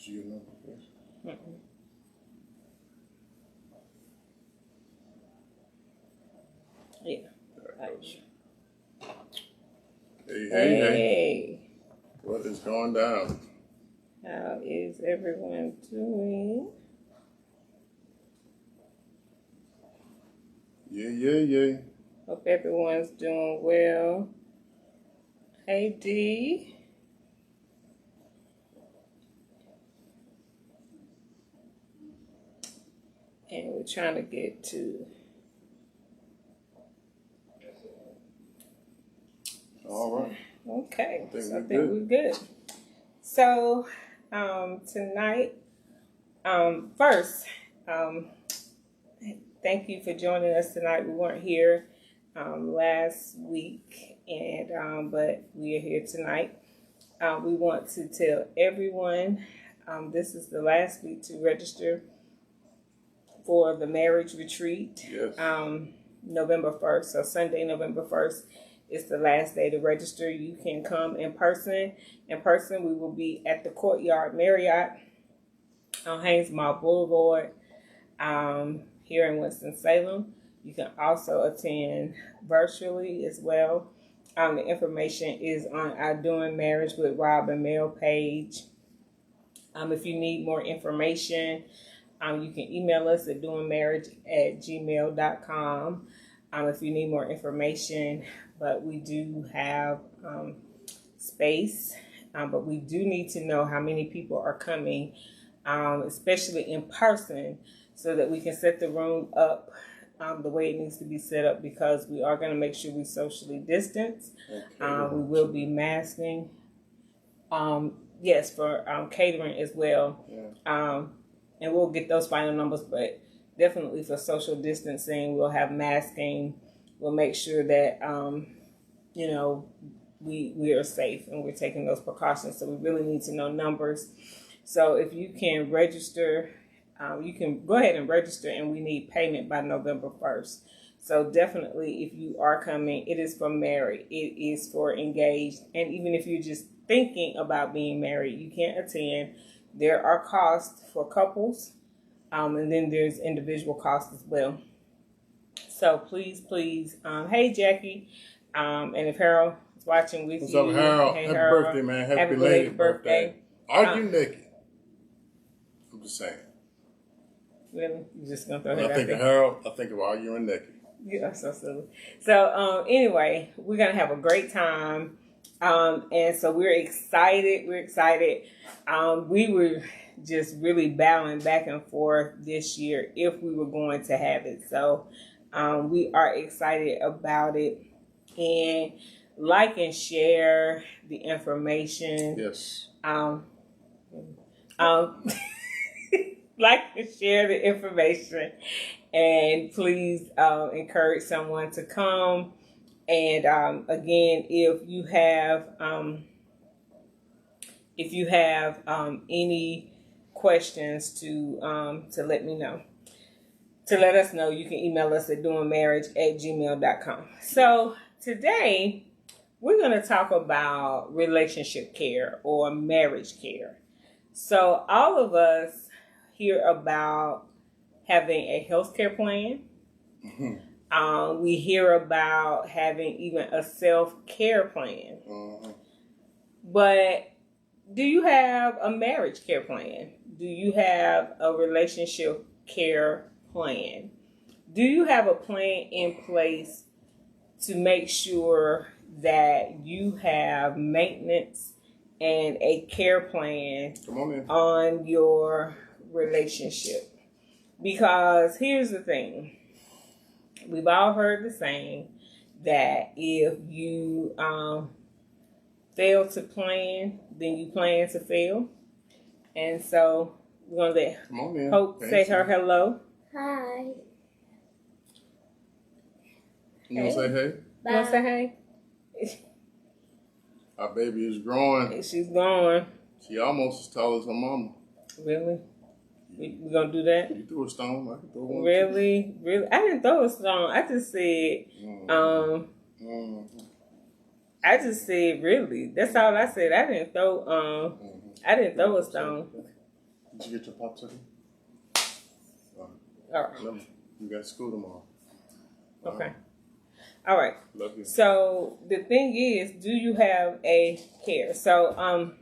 you know this? Yeah. Hey. What is going down? How is everyone doing? Yeah. Hope everyone's doing well. Hey, D. And we're trying to get to... All right. Okay. I think we're good. So, tonight, first, thank you for joining us tonight. We weren't here last week, but we are here tonight. We want to tell everyone this is the last week to register for the marriage retreat. Yes. November 1st. So Sunday, November 1st is the last day to register. You can come in person. In person, we will be at the Courtyard Marriott on Haynes Mall Boulevard here in Winston-Salem. You can also attend virtually as well. The information is on our Doing Marriage with Rob Mel page. If you need more information, you can email us at doingmarriage@gmail.com if you need more information. But we do have space, but we do need to know how many people are coming, especially in person, so that we can set the room up the way it needs to be set up, because we are going to make sure we socially distance. Okay. We will be masking. Yes, for catering as well. Yeah. And we'll get those final numbers, but definitely for social distancing, we'll have masking. We'll make sure that, we are safe and we're taking those precautions. So we really need to know numbers. So if you can register, you can go ahead and register, and we need payment by November 1st. So definitely, if you are coming, it is for married, it is for engaged. And even if you're just thinking about being married, you can't attend. There are costs for couples, and then there's individual costs as well. So please, hey Jackie, and if Harold is watching with What's you, up, Harold? hey, Happy Harold, birthday, man! Happy belated birthday. Are you naked? I'm just saying. Really? You're just gonna throw when that I think out of there? Harold, I think of arguing naked. Yeah, so silly. So anyway, we're gonna have a great time. And so we're excited. We were just really battling back and forth this year if we were going to have it. So we are excited about it. And like and share the information. Yes. Like and share the information. And please encourage someone to come. And again, if you have any questions to let me know, to let us know, you can email us at doingmarriage@gmail.com. So today we're going to talk about relationship care or marriage care. So all of us hear about having a healthcare plan. Mm-hmm. We hear about having even a self-care plan. Mm-hmm. But do you have a marriage care plan? Do you have a relationship care plan? Do you have a plan in place to make sure that you have maintenance and a care plan on your relationship? Because here's the thing. We've all heard the saying that if you fail to plan, then you plan to fail. And so we're going to let Hope say her hello. Hi. You want to say hey? Bye. You want to say hey? Our baby is growing. She's growing. She almost as tall as her mama. Really? We gonna do that? You threw a stone. I can throw one. Really? Really? I didn't throw a stone. I just said, I just said really. That's all I said. I didn't throw a stone. Did you get your popsicle? All right. You got school tomorrow. Okay. All right. Love you. So the thing is, do you have a care? So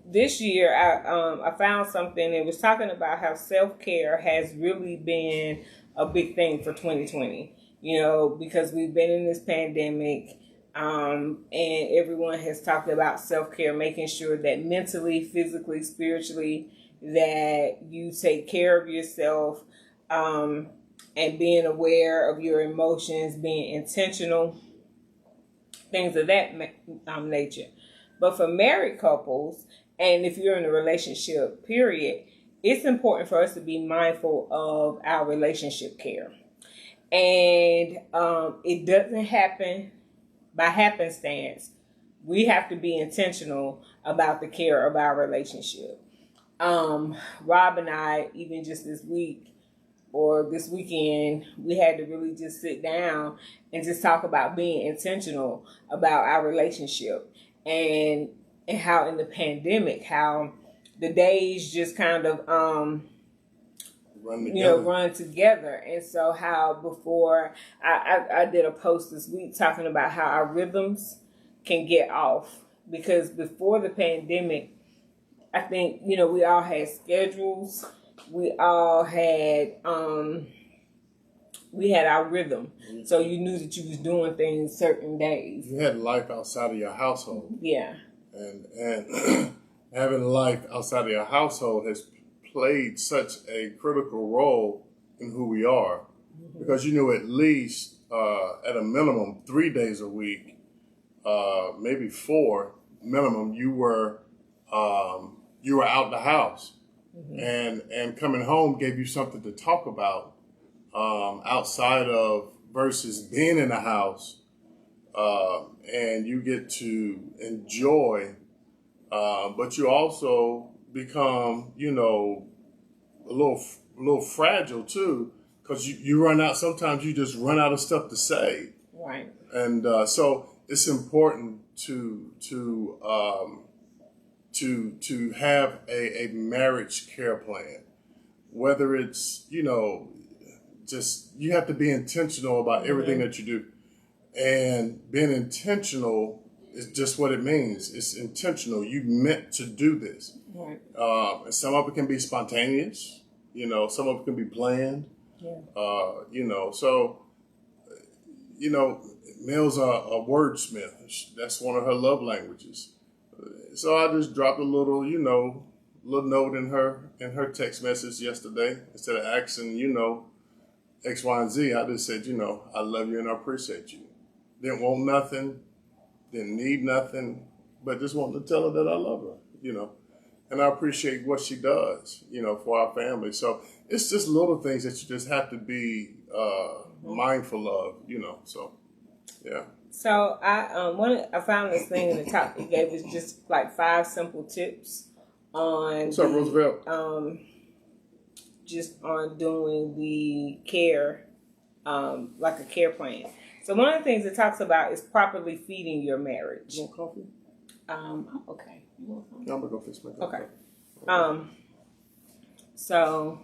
this year I found something. It was talking about how self-care has really been a big thing for 2020. You know, because we've been in this pandemic, and everyone has talked about self-care, making sure that mentally, physically, spiritually, that you take care of yourself, and being aware of your emotions, being intentional, things of that nature. But for married couples, and if you're in a relationship, period, it's important for us to be mindful of our relationship care. And it doesn't happen by happenstance. We have to be intentional about the care of our relationship. Rob and I, even just this week or this weekend, we had to really just sit down and just talk about being intentional about our relationship, and how in the pandemic, how the days just kind of run together. And so how before I did a post this week talking about how our rhythms can get off, because before the pandemic, I think, we all had schedules. We all had we had our rhythm. So you knew that you was doing things certain days. You had life outside of your household. Yeah. And having life outside of your household has played such a critical role in who we are, because you knew at least at a minimum 3 days a week, maybe 4 minimum, you were out the house, and coming home gave you something to talk about outside of versus being in the house, and you get to enjoy, but you also become, a little fragile too, because you run out. Sometimes you just run out of stuff to say. Right. And so it's important to have a marriage care plan, whether it's, just you have to be intentional about everything that you do, and being intentional is just what it means. It's intentional. You meant to do this. Right. And some of it can be spontaneous, some of it can be planned. Yeah. So, Mel's a wordsmith. That's one of her love languages. So I just dropped a little note in her text message yesterday. Instead of asking, X, Y, and Z, I just said, I love you and I appreciate you. Didn't want nothing, didn't need nothing, but just wanted to tell her that I love her, and I appreciate what she does, for our family. So it's just little things that you just have to be mindful of, so, yeah. So I found this thing in the top. It gave us just like 5 simple tips on What's up, Roosevelt? Just on doing the care, like a care plan. So one of the things it talks about is properly feeding your marriage. You want coffee? Okay. No, I'm gonna go fix my coffee. Okay. So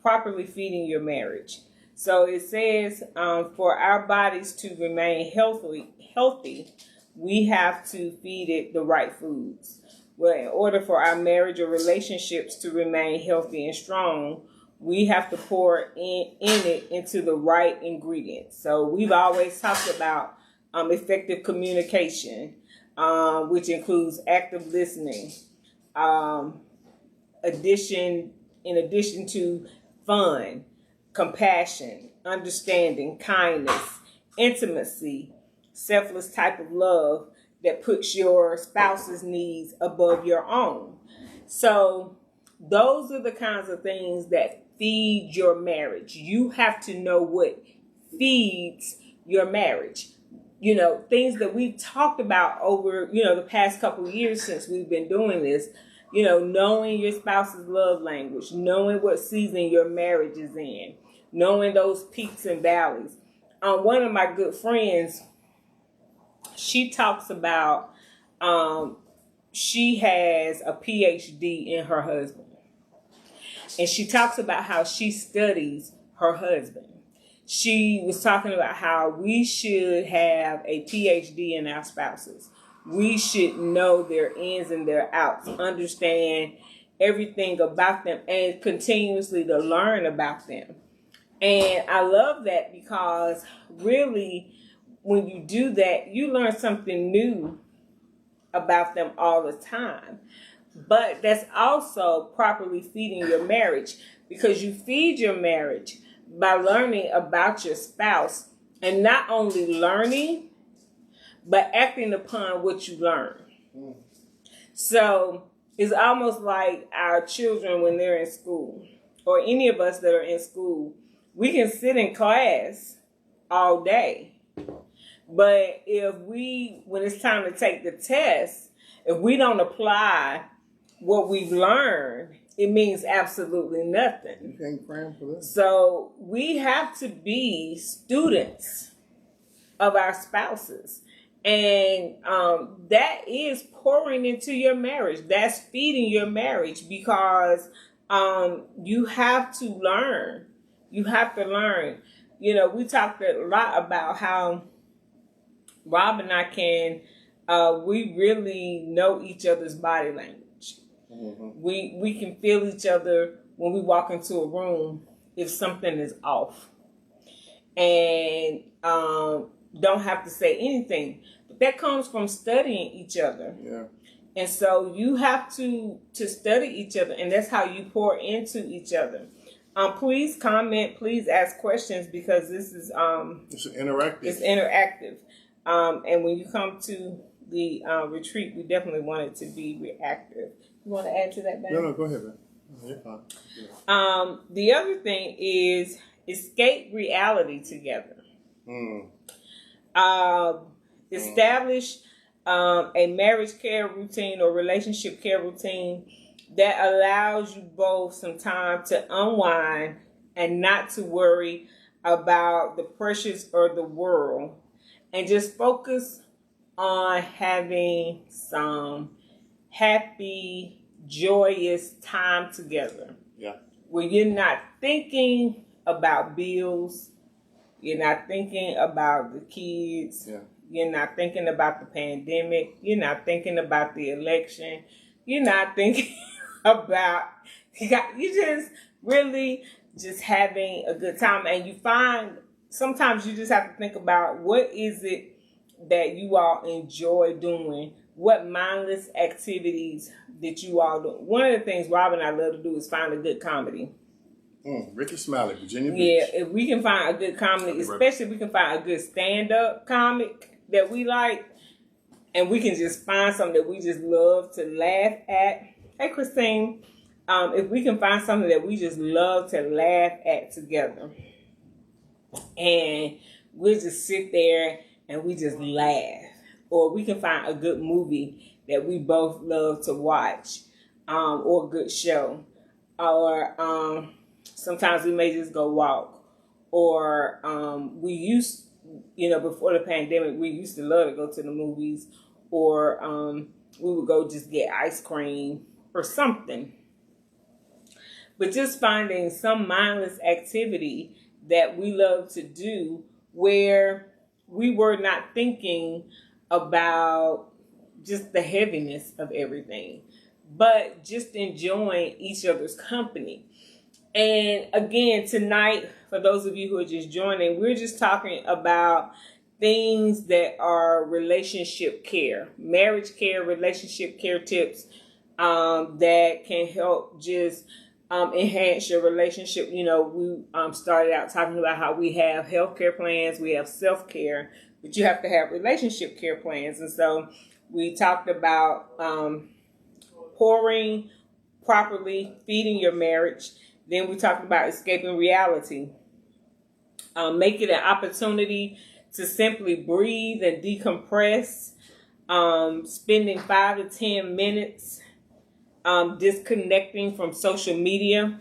properly feeding your marriage. So it says, for our bodies to remain healthy, we have to feed it the right foods. Well, in order for our marriage or relationships to remain healthy and strong, we have to pour in it into the right ingredients. So we've always talked about effective communication, which includes active listening, in addition to fun, compassion, understanding, kindness, intimacy, selfless type of love that puts your spouse's needs above your own. So those are the kinds of things that feed your marriage. You have to know what feeds your marriage. Things that we've talked about over, the past couple of years since we've been doing this, knowing your spouse's love language, knowing what season your marriage is in, knowing those peaks and valleys. One of my good friends, she talks about she has a PhD in her husband. And she talks about how she studies her husband. She was talking about how we should have a PhD in our spouses. We should know their ins and their outs, understand everything about them, and continuously to learn about them. And I love that because really, when you do that, you learn something new about them all the time. But that's also properly feeding your marriage, because you feed your marriage by learning about your spouse, and not only learning, but acting upon what you learn. So it's almost like our children when they're in school, or any of us that are in school. We can sit in class all day, but when it's time to take the test, if we don't apply what we've learned, it means absolutely nothing. You can't cram for that. So we have to be students of our spouses. And that is pouring into your marriage. That's feeding your marriage, because you have to learn. You have to learn. You know, we talked a lot about how Rob and I we really know each other's body language. Mm-hmm. We can feel each other when we walk into a room if something is off. And don't have to say anything. But that comes from studying each other. Yeah. And so you have to study each other, and that's how you pour into each other. Please comment, please ask questions, because this is it's interactive. It's interactive. And when you come to the retreat, we definitely want it to be reactive. You want to add to that, Ben? No, go ahead, man. You're fine. Yeah. The other thing is escape reality together. Establish a marriage care routine or relationship care routine that allows you both some time to unwind and not to worry about the pressures of the world, and just focus on having some happy, joyous time together. Yeah. Where you're not thinking about bills, you're not thinking about the kids, you're not thinking about the pandemic, you're not thinking about the election, you're not thinking about, you just really just having a good time. And you find sometimes you just have to think about, what is it that you all enjoy doing? What mindless activities that you all do? One of the things Rob and I love to do is find a good comedy. Ricky Smiley, Virginia Beach. Yeah, if we can find a good comedy, especially if we can find a good stand-up comic that we like, and we can just find something that we just love to laugh at. Hey, Christine, if we can find something that we just love to laugh at together, and we'll just sit there and we just laugh. Or we can find a good movie that we both love to watch, or a good show. Or sometimes we may just go walk. Or before the pandemic, we used to love to go to the movies. Or we would go just get ice cream or something. But just finding some mindless activity that we love to do, where we were not thinking about just the heaviness of everything, but just enjoying each other's company. And again, tonight, for those of you who are just joining, we're just talking about things that are relationship care, marriage care, relationship care tips that can help just enhance your relationship. You know, we started out talking about how we have healthcare plans, we have self-care, but you have to have relationship care plans. And so we talked about pouring properly, feeding your marriage. Then we talked about escaping reality. Make it an opportunity to simply breathe and decompress. Spending 5 to 10 minutes disconnecting from social media,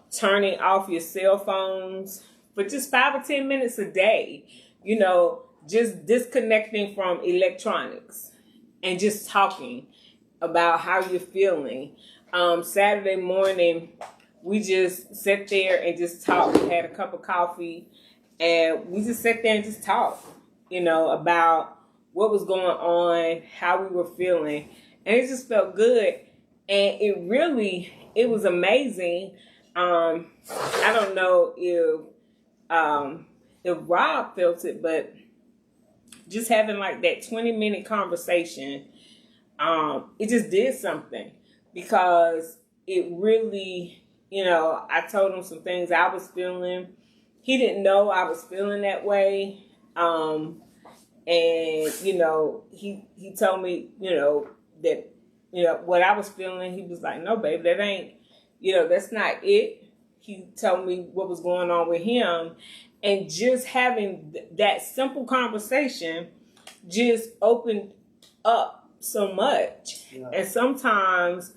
turning off your cell phones for just 5 or 10 minutes a day. You know, just disconnecting from electronics and just talking about how you're feeling. Saturday morning, we just sat there and just talked. We had a cup of coffee, and we just sat there and just talked, about what was going on, how we were feeling, and it just felt good. And it was amazing. I don't know if Rob felt it, but just having like that 20-minute conversation, it just did something, because it really, I told him some things I was feeling. He didn't know I was feeling that way. And, he told me, that, what I was feeling. He was like, no, babe, that ain't, that's not it. He told me what was going on with him. And just having that simple conversation just opened up so much. Yeah. And sometimes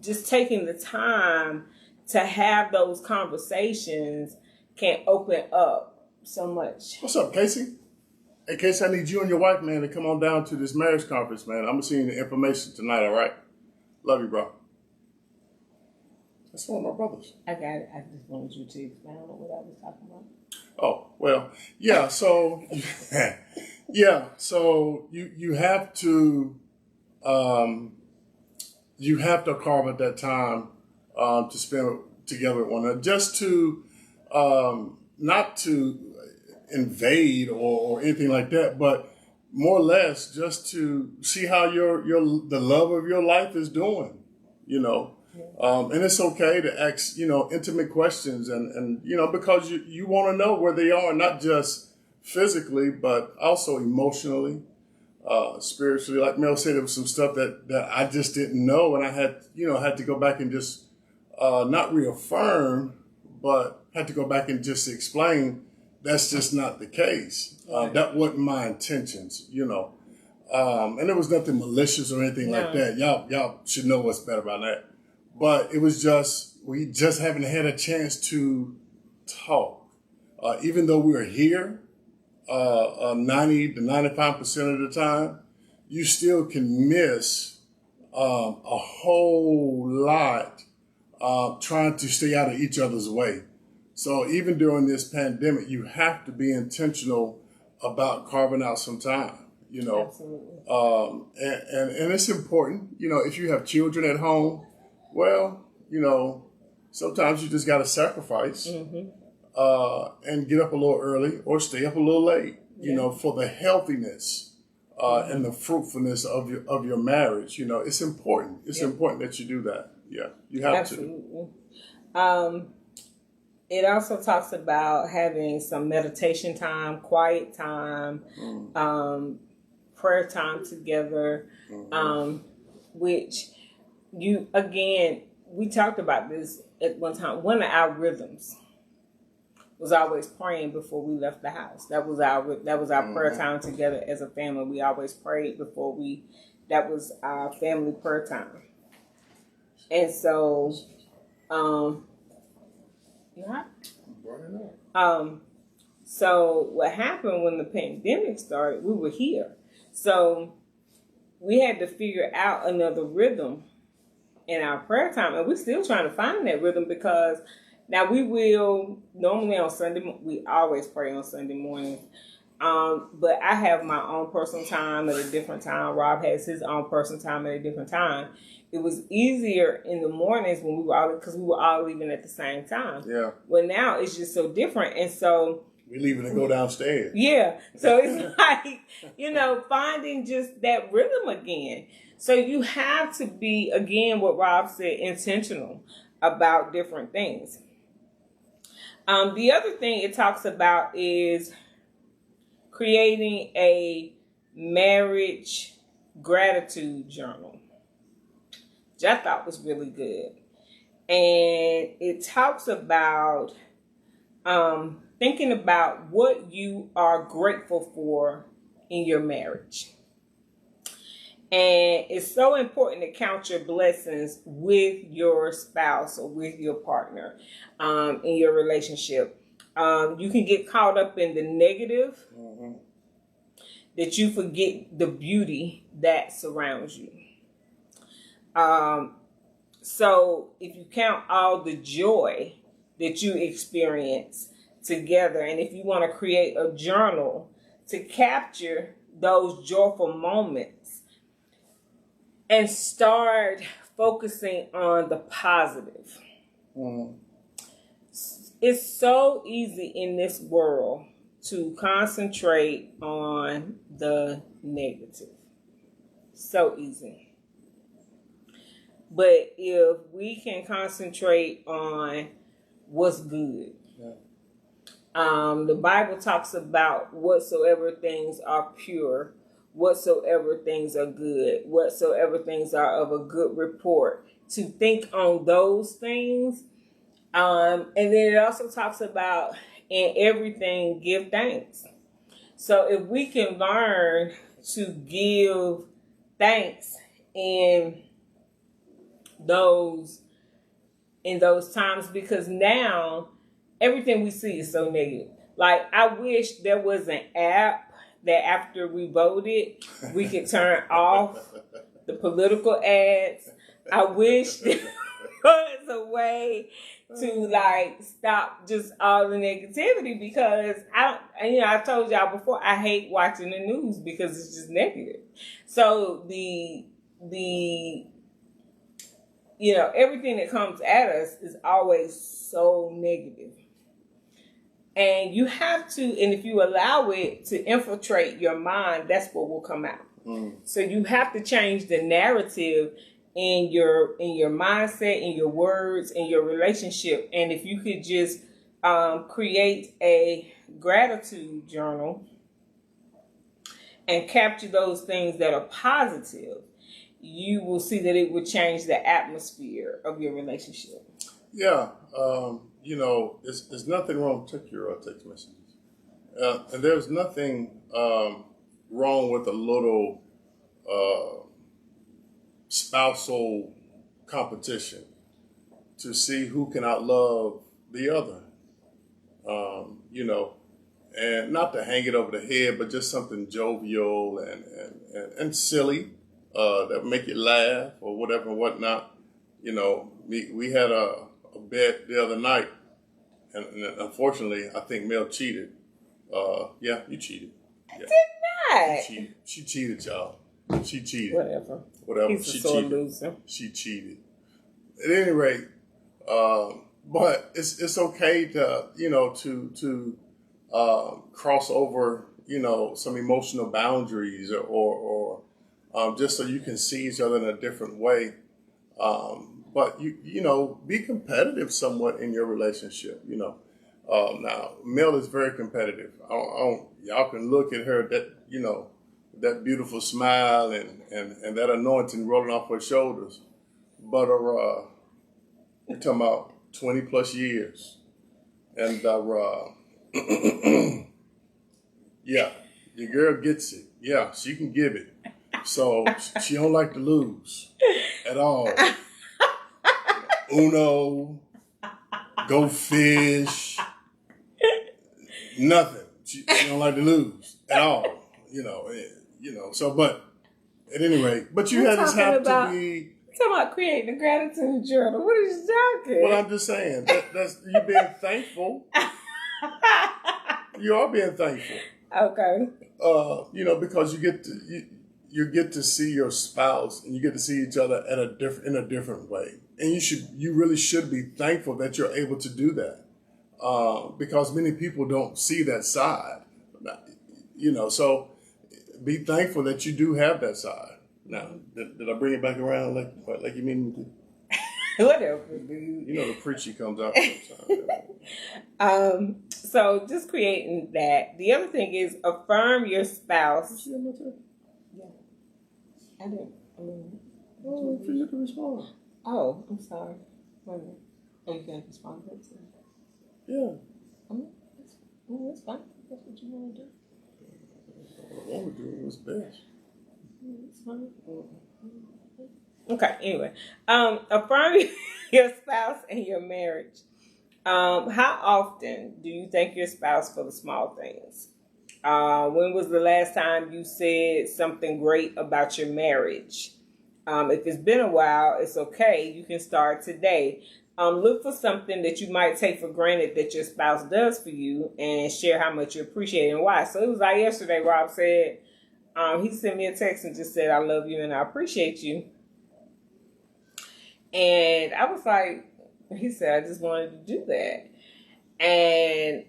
just taking the time to have those conversations can open up so much. What's up, Casey? Hey, Casey, I need you and your wife, man, to come on down to this marriage conference, man. I'm going to send you the information tonight, all right? Love you, bro. That's one of my brothers. I got it. I just wanted you to expound on what I was talking about. Oh, well, yeah, so, so you have to carve at that time to spend together with one another, just to, not to invade or anything like that, but more or less just to see how the love of your life is doing, and it's okay to ask, intimate questions and because you want to know where they are, not just physically, but also emotionally, spiritually. Like Mel said, there was some stuff that I just didn't know, and I had to go back and just not reaffirm, but had to go back and just explain that's just not the case. That wasn't my intentions, and there was nothing malicious or anything like that. Y'all should know what's better about that. But it was we just haven't had a chance to talk. Even though we were here 90 to 95% of the time, you still can miss a whole lot trying to stay out of each other's way. So even during this pandemic, you have to be intentional about carving out some time, Absolutely. And it's important, if you have children at home, well, sometimes you just got to sacrifice and get up a little early or stay up a little late, for the healthiness and the fruitfulness of your marriage. It's important. It's important that you do that. Yeah, you have Absolutely. It also talks about having some meditation time, quiet time, prayer time together, which we talked about this at one time. One of our rhythms was always praying before we left the house. That was our prayer time together as a family. We always prayed before that was our family prayer time. And so, so what happened when the pandemic started, we were here. So we had to figure out another rhythm in our prayer time. And we're still trying to find that rhythm, because now we will normally on Sunday, we always pray on Sunday mornings. But I have my own personal time at a different time. Rob has his own personal time at a different time. It was easier in the mornings when because we were all leaving at the same time. Yeah. Well, now it's just so different. And so we leaving and go downstairs. Yeah. So it's like, finding just that rhythm again. So you have to be, again, what Rob said, intentional about different things. The other thing it talks about is creating a marriage gratitude journal, which I thought was really good. And it talks about thinking about what you are grateful for in your marriage. And it's so important to count your blessings with your spouse or with your partner in your relationship. You can get caught up in the negative that you forget the beauty that surrounds you. So if you count all the joy that you experience together, and if you want to create a journal to capture those joyful moments and start focusing on the positive. Mm. It's so easy in this world to concentrate on the negative. So easy. But if we can concentrate on what's good, the Bible talks about whatsoever things are pure, whatsoever things are good, whatsoever things are of a good report, to think on those things. And then it also talks about in everything give thanks. So if we can learn to give thanks in those times, because now everything we see is so negative. Like, I wish there was an app that after we voted, we could turn off the political ads. I wish there was a way to like stop just all the negativity, because I told y'all before, I hate watching the news because it's just negative. So the everything that comes at us is always so negative. And you have to, and if you allow it to infiltrate your mind, that's what will come out. So you have to change the narrative in your mindset, in your words, in your relationship. And if you could just create a gratitude journal and capture those things that are positive, you will see that it will change the atmosphere of your relationship. Yeah. There's nothing wrong. Check your text messages. And there's nothing wrong with a little spousal competition to see who can outlove the other. And not to hang it over the head, but just something jovial and silly that make you laugh or whatever and whatnot. We had a bet the other night, and unfortunately, I think Mel cheated. Yeah, you cheated. Yeah. I did not. She cheated, y'all. She cheated. Whatever. He's a sore loser. She cheated. At any rate, but it's okay to to cross over some emotional boundaries or just so you can see each other in a different way. But you be competitive somewhat in your relationship. Now Mel is very competitive. Y'all can look at her, that beautiful smile and that anointing rolling off her shoulders. But we're talking about 20 plus years, and yeah, your girl gets it. Yeah, she can give it. So she don't like to lose at all. Uno, go fish, nothing. She don't like to lose at all. So, but at any rate, but you had this have to be. Talking about creating a gratitude journal. What are you talking? Well, I'm just saying that's you being thankful. You are being thankful. Okay. Because you get to see your spouse and you get to see each other in a different way, and you really should be thankful that you're able to do that, because many people don't see that side. So be thankful that you do have that side. Now, did I bring it back around like you mean me to? Whatever, dude. The preachy comes out sometimes. So just creating that. The other thing is affirm your spouse. Yeah. I didn't. Oh, for you to respond. Oh, I'm sorry. Wait a minute. Oh, you can't respond to that? Yeah. That's fine. That's what you want to do. What I want to do is best. It's fine. Okay, anyway. Affirm your spouse and your marriage. How often do you thank your spouse for the small things? When was the last time you said something great about your marriage? If it's been a while, it's okay. You can start today. Look for something that you might take for granted that your spouse does for you and share how much you appreciate it and why. So it was like yesterday, Rob said, he sent me a text and just said, I love you and I appreciate you. And I was like, he said, I just wanted to do that. And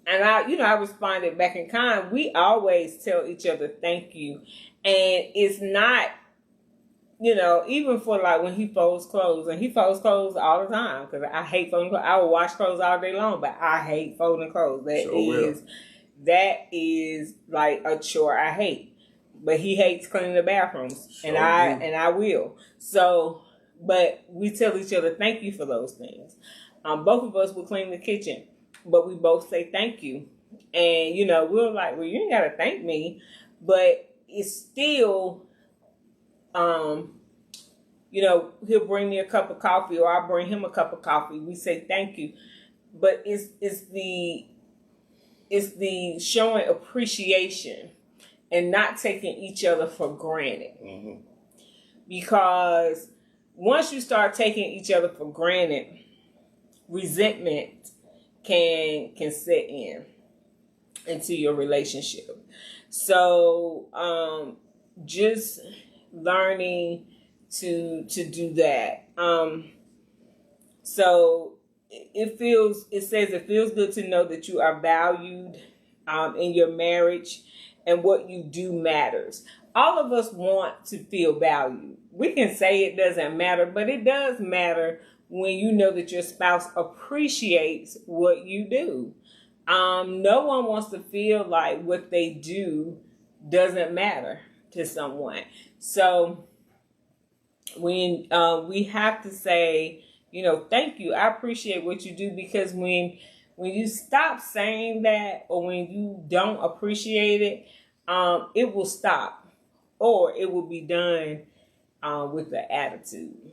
I responded back in kind. We always tell each other thank you. And it's not, even for like when he folds clothes, and he folds clothes all the time because I hate folding clothes. I will wash clothes all day long, but I hate folding clothes. That is like a chore I hate. But he hates cleaning the bathrooms, and I will. So, but we tell each other thank you for those things. Both of us will clean the kitchen, but we both say thank you. And we're like, well, you ain't gotta thank me, but it's still. He'll bring me a cup of coffee or I'll bring him a cup of coffee. We say thank you. But it's the showing appreciation and not taking each other for granted. Mm-hmm. Because once you start taking each other for granted, resentment can set into your relationship. So just learning to do that. So it feels good to know that you are valued in your marriage and what you do matters. All of us want to feel valued. We can say it doesn't matter, but it does matter when you know that your spouse appreciates what you do. No one wants to feel like what they do doesn't matter to someone. So when we have to say, thank you, I appreciate what you do, because when you stop saying that or when you don't appreciate it, it will stop or it will be done with the attitude.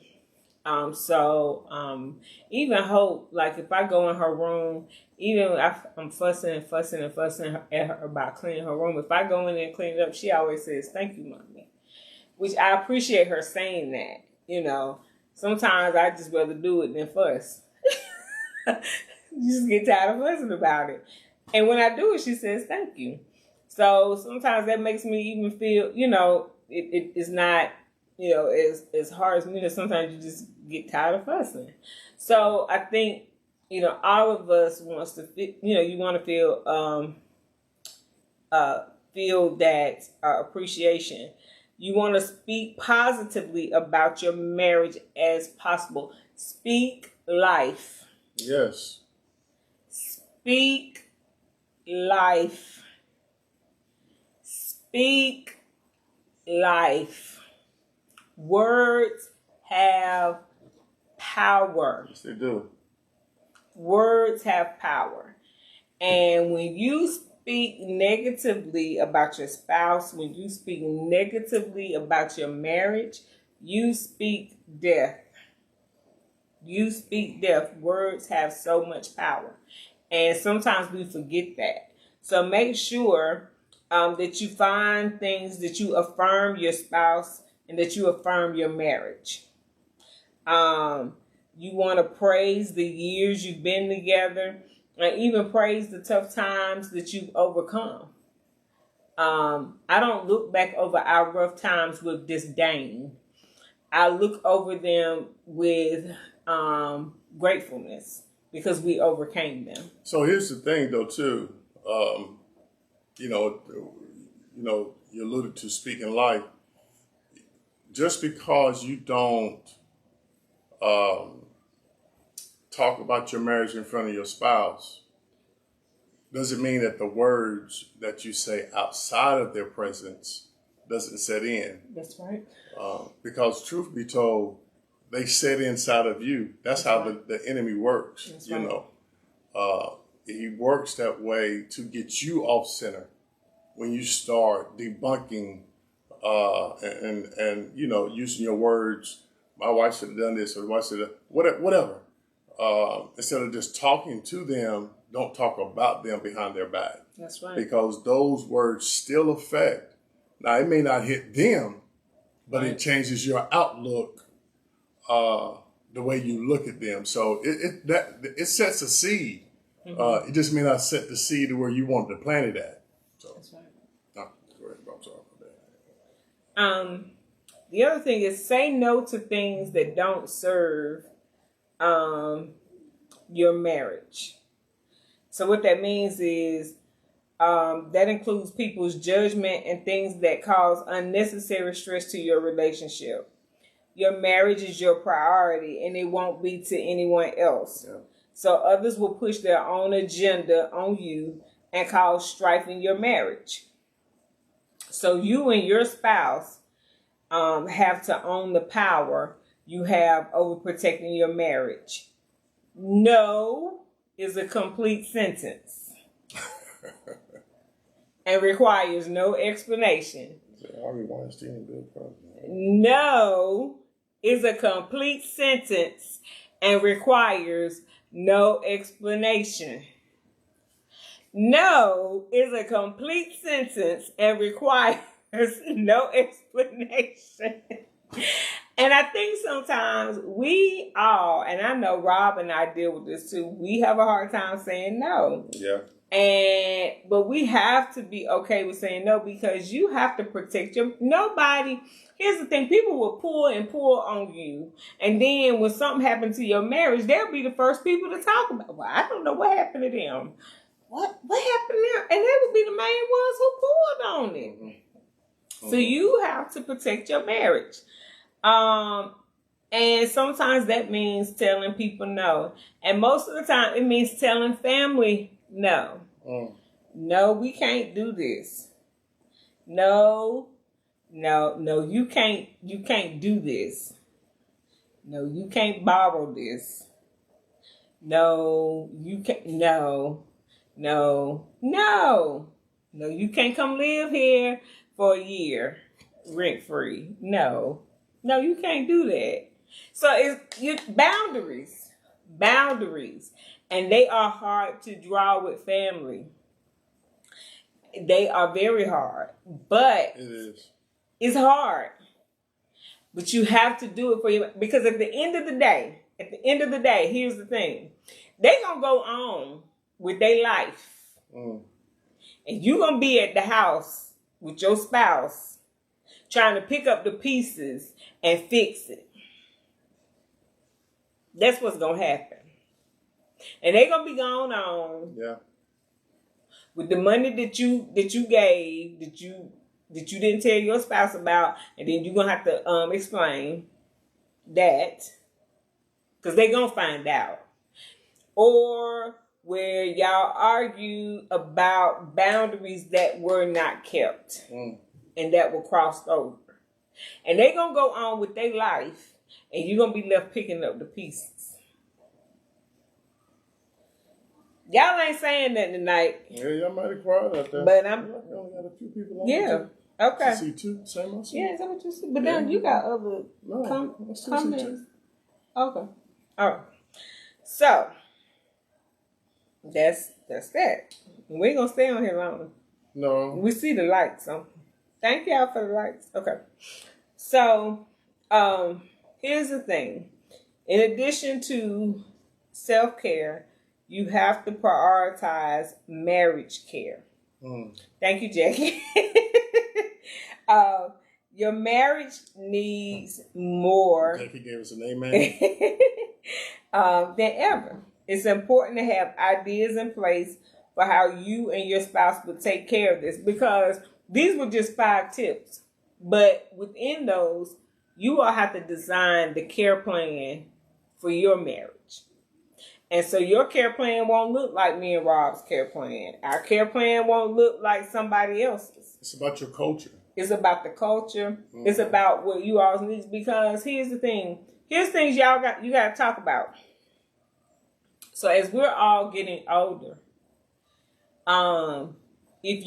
Even Hope, like if I go in her room, even if I'm fussing and fussing and fussing at her about cleaning her room, if I go in there and clean it up, she always says, thank you, Mommy. Which I appreciate her saying that, Sometimes I just rather do it than fuss. You just get tired of fussing about it. And when I do it, she says, thank you. So sometimes that makes me even feel, it's not, as hard as me. Sometimes you just get tired of fussing. So I think, all of us wants to feel, you want to feel that appreciation. You want to speak positively about your marriage as possible. Speak life. Yes. Speak life. Speak life. Words have power. Yes, they do. Words have power. And when you speak negatively about your spouse, when you speak negatively about your marriage, you speak death. You speak death. Words have so much power. And sometimes we forget that. So make sure that you find things that you affirm your spouse and that you affirm your marriage. You want to praise the years you've been together and even praise the tough times that you've overcome. I don't look back over our rough times with disdain. I look over them with gratefulness because we overcame them. So here's the thing, though, too. You alluded to speaking life. Just because you don't talk about your marriage in front of your spouse doesn't mean that the words that you say outside of their presence doesn't set in. That's right. Because truth be told, they set inside of you. That's how right. the enemy works. That's you right. know, he works that way to get you off center when you start debunking and using your words. My wife should have done this, or my wife should have whatever. Instead of just talking to them, don't talk about them behind their back. That's right. Because those words still affect. Now, it may not hit them, but it changes your outlook, the way you look at them. So it sets a seed. It just may not set the seed to where you want to plant it at. So That's right. no, go ahead, I'm sorry about that. The other thing is say no to things that don't serve your marriage. So what that means is that includes people's judgment and things that cause unnecessary stress to your relationship. Your marriage is your priority and it won't be to anyone else. Yeah. So others will push their own agenda on you and cause strife in your marriage. So you and your spouse have to own the power you have over protecting your marriage. No is a complete sentence and requires no explanation. No is a complete sentence and requires no explanation. No is a complete sentence and requires no explanation. And I think sometimes we all, and I know Rob and I deal with this too, we have a hard time saying no. Yeah. But we have to be okay with saying no because you have to protect nobody. Here's the thing, people will pull and pull on you. And then when something happens to your marriage, they'll be the first people to talk about, well, I don't know what happened to them. What happened there? And they would be the main ones who pulled on it. Mm-hmm. So you have to protect your marriage. And sometimes that means telling people no. And most of the time it means telling family no. No, we can't do this. No, you can't do this. No, you can't borrow this. No, you can't, no, you can't come live here for a year rent free. No, you can't do that. So it's boundaries, and they are hard to draw with family. They are very hard, but it's hard. But you have to do it for you because at the end of the day, here's the thing: they gonna go on with their life, and you gonna be at the house with your spouse, trying to pick up the pieces and fix it. That's what's gonna happen. And they're gonna be going on with the money that you gave, that you didn't tell your spouse about, and then you're gonna have to explain that because they're gonna find out. Or where y'all argue about boundaries that were not kept and that were crossed over. And they're gonna go on with their life. And you're going to be left picking up the pieces. Y'all ain't saying nothing tonight. Yeah, y'all might have quiet out there. But I'm... We only got a few people on. Yeah. Okay. You see two? Same answer? Yeah, is that what you see? But then you got other comments. Okay. All right. So, that's that. We ain't going to stay on here long. No. We see the likes. So, thank y'all for the likes. Okay. So, here's the thing. In addition to self-care, you have to prioritize marriage care. Thank you, Jackie. Your marriage needs more. Jackie gave us an amen. Than ever. It's important to have ideas in place for how you and your spouse will take care of this, because these were just 5 tips. But within those, you all have to design the care plan for your marriage. And so your care plan won't look like me and Rob's care plan. Our care plan won't look like somebody else's. It's about your culture. It's about the culture. It's about what you all need. Because here's the thing. Here's things you got to talk about. So as we're all getting older, if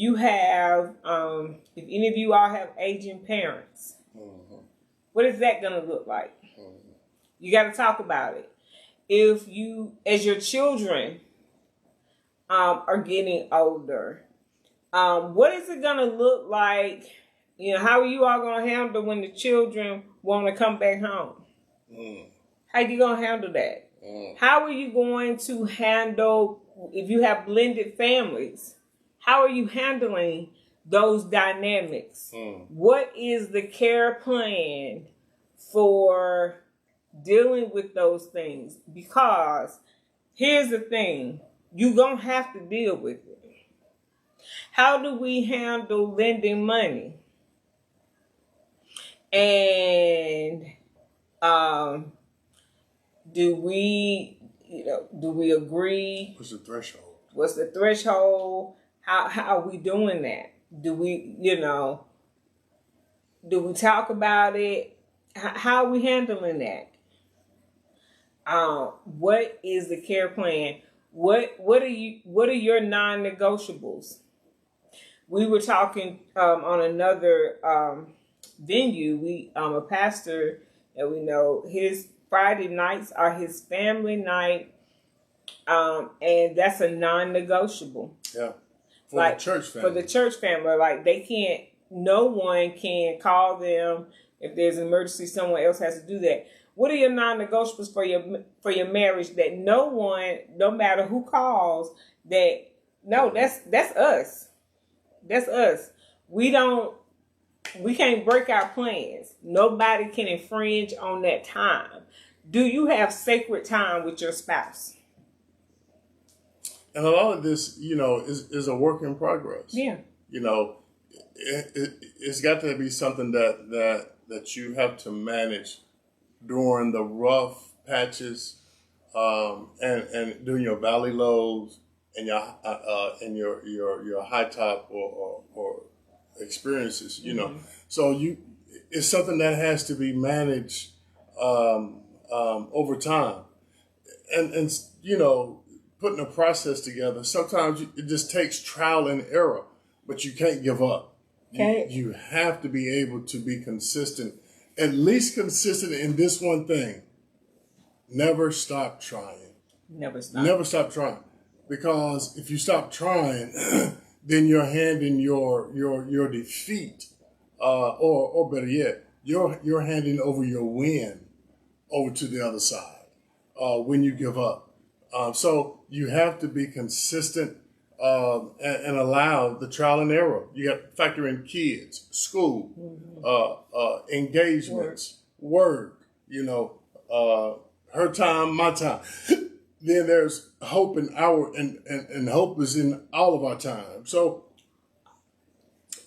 any of you all have aging parents, what is that going to look like? You got to talk about it. If you, as your children are getting older, what is it going to look like You know, how are you all going to handle when the children want to come back home? How you going to handle that? How are you going to handle if you have blended families? How are you handling those dynamics? What is the care plan for dealing with those things? Because here's the thing, you're going to have to deal with it. How do we handle lending money? And do we agree? What's the threshold? What's the threshold? How are we doing that? Do we, do we talk about it? How are we handling that? What is the care plan? What are your non-negotiables? We were talking on another venue. A pastor that we know, his Friday nights are his family night, and that's a non-negotiable. Yeah, for like, the church family. For the church family, like they can't. No one can call them if there's an emergency. Someone else has to do that. What are your non-negotiables for your marriage that no one, no matter who calls, that no, that's us. That's us. We can't break our plans. Nobody can infringe on that time. Do you have sacred time with your spouse? And a lot of this, is a work in progress. Yeah. It's got to be something that you have to manage during the rough patches, and during your valley lows and your high top or experiences. So it's something that has to be managed over time, and putting a process together. Sometimes it just takes trial and error, but you can't give up. Okay. You have to be able to be consistent, at least consistent in this one thing. Never stop trying. Never stop. Never stop trying. Because if you stop trying, then you're handing your defeat, or better yet, you're handing over your win over to the other side when you give up. So you have to be consistent and allow the trial and error. You got to factor in kids, school, engagements, work, her time, my time. Then there's hope in and hope is in all of our time. So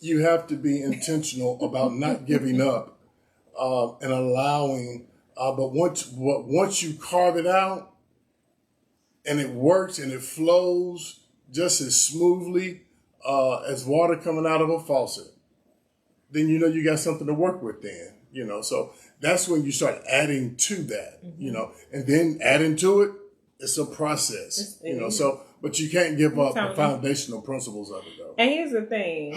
you have to be intentional about not giving up and allowing. But once you carve it out and it works and it flows just as smoothly as water coming out of a faucet, then you got something to work with then. So that's when you start adding to that. And then adding to it. It's a process, but you can't give up the foundational principles of it, though. And here's the thing: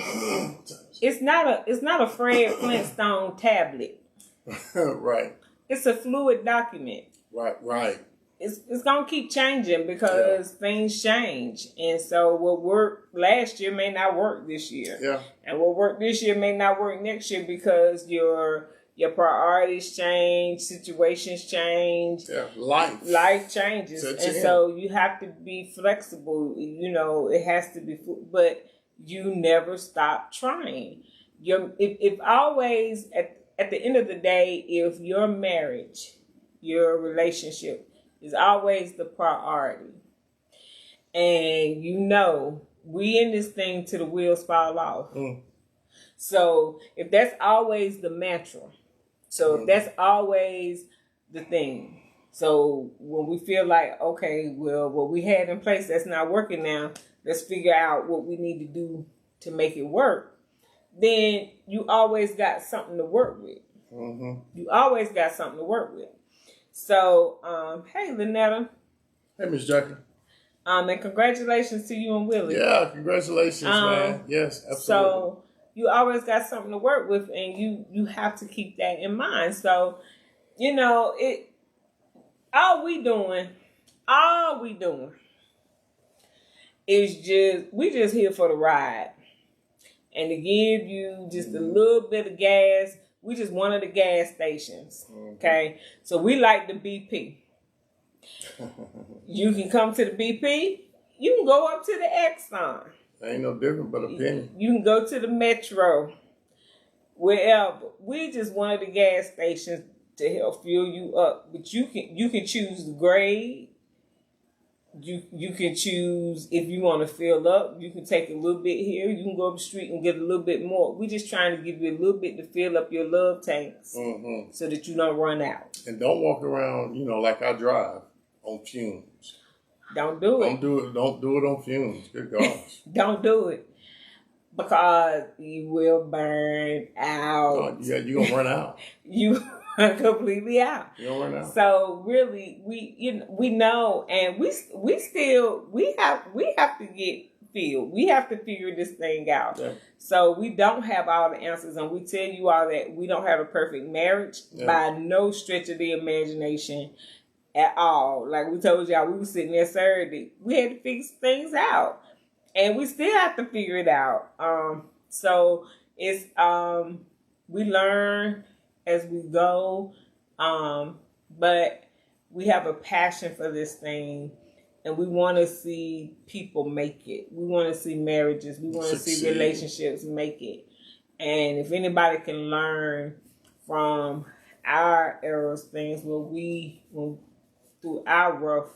it's not a Fred Flintstone tablet, right? It's a fluid document, right. It's gonna keep changing because things change, and so what worked last year may not work this year, and what worked this year may not work next year because your priorities change, situations change. Yeah, life changes. And so you have to be flexible. It has to be, but you never stop trying. If always, at the end of the day, if your marriage, your relationship is always the priority, and we in this thing till the wheels fall off. So if that's always the mantra, if that's always the thing, so when we feel like, okay, well, what we had in place that's not working now, let's figure out what we need to do to make it work, then you always got something to work with. You always got something to work with. So, hey, Lynetta. Hey, Miss Jackie. And congratulations to you and Willie. Yeah, congratulations, man. Yes, absolutely. So you always got something to work with, and you have to keep that in mind. So, all we doing is we just here for the ride. And to give you just a little bit of gas, we just one of the gas stations. Okay? So we like the BP. You can come to the BP. You can go up to the Exxon. Ain't no different but a penny. You can go to the Metro. Wherever. We just one of the gas stations to help fuel you up. But you can choose the grade. You can choose if you want to fill up. You can take a little bit here. You can go up the street and get a little bit more. We're just trying to give you a little bit to fill up your love tanks so that you don't run out. And don't walk around, like I drive, on fumes. Don't do it. Don't do it on fumes. Good gosh. Don't do it. Because you will burn out. Oh, yeah, you're going to run out. You are completely out. You're going to run out. So really, we know, and we have to get filled. We have to figure this thing out. Yeah. So we don't have all the answers, and we tell you all that we don't have a perfect marriage by no stretch of the imagination at all. Like we told y'all, we were sitting there Saturday. We had to figure things out. And we still have to figure it out. So it's we learn as we go. But we have a passion for this thing, and we want to see people make it. We want to see marriages. We want to see relationships make it. And if anybody can learn from our errors, things through our rough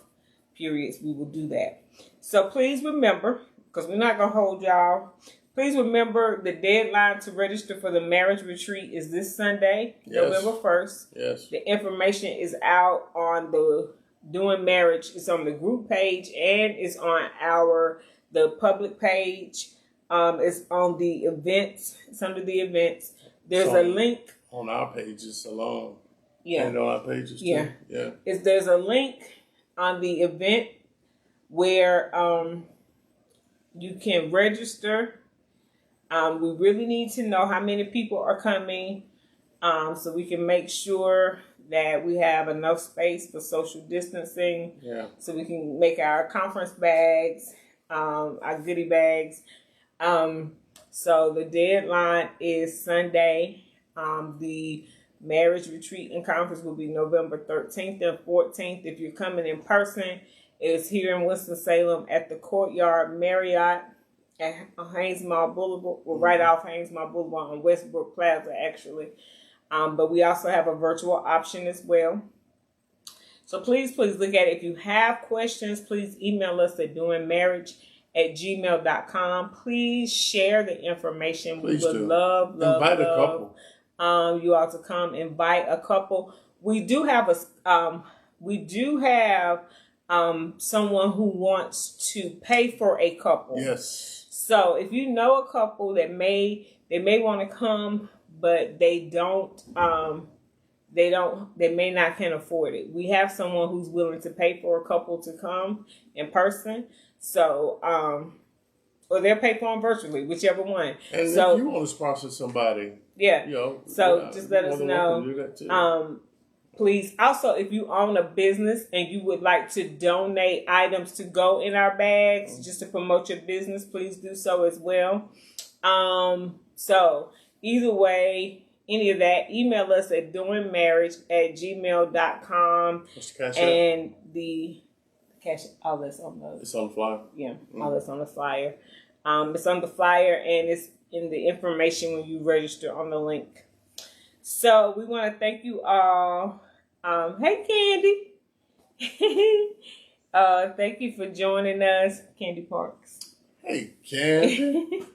periods, we will do that. So please remember, because we're not going to hold y'all. Please remember the deadline to register for the marriage retreat is this Sunday, November 1st. Yes. The information is out on the Doing Marriage. It's on the group page and it's on the public page. It's on the events. It's under the events. There's a link. On our pages alone. Yeah. And on our pages too. Yeah. There's a link on the event where you can register. We really need to know how many people are coming so we can make sure that we have enough space for social distancing. Yeah. So we can make our conference bags, our goodie bags. So the deadline is Sunday. The marriage retreat and conference will be November 13th and 14th. If you're coming in person, it's here in Winston-Salem at the Courtyard Marriott at Haynes Mall Boulevard. We're right off Haynes Mall Boulevard on Westbrook Plaza, actually. But we also have a virtual option as well. So please look at it. If you have questions, please email us at doingmarriage@gmail.com. Please share the information. We would love invite a couple. You all to come invite a couple. We do have someone who wants to pay for a couple. Yes. So if you know a couple that may want to come, but they may not can afford it. We have someone who's willing to pay for a couple to come in person. So, or they'll pay for them virtually, whichever one. And so, if you want to sponsor somebody, just let us know. Please, also, if you own a business and you would like to donate items to go in our bags, just to promote your business, please do so as well. So either way, any of that, email us at doingmarriage@gmail.com. What's the cash and the cash, all that's on the... It's on the flyer? Yeah, all that's on the flyer. It's on the flyer and it's in the information when you register on the link. So we want to thank you all. Hey, Candy. Thank you for joining us, Candy Parks. Hey, Candy.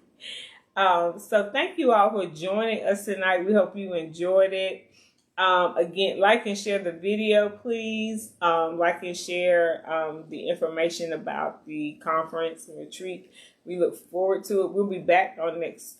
So thank you all for joining us tonight. We hope you enjoyed it. Again, like and share the video, please. Like and share the information about the conference and retreat. We look forward to it. We'll be back on next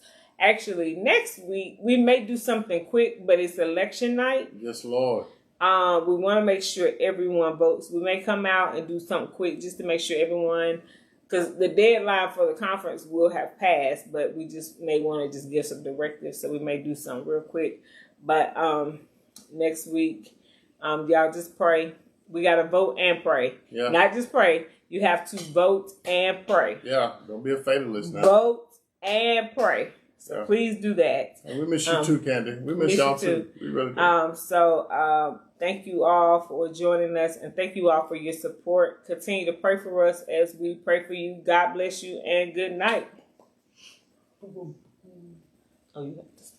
week. We may do something quick, but it's election night. Yes, Lord. We want to make sure everyone votes. We may come out and do something quick just to make sure everyone, because the deadline for the conference will have passed, but we just may want to just give some directives, so we may do something real quick. But next week, y'all just pray. We got to vote and pray. Yeah. Not just pray. You have to vote and pray. Yeah, don't be a fatalist now. Vote and pray. So Yeah. please do that. And we miss you too, Candy. We miss y'all too. We really do. Thank you all for joining us, and thank you all for your support. Continue to pray for us as we pray for you. God bless you, and good night. Oh, you have to stop.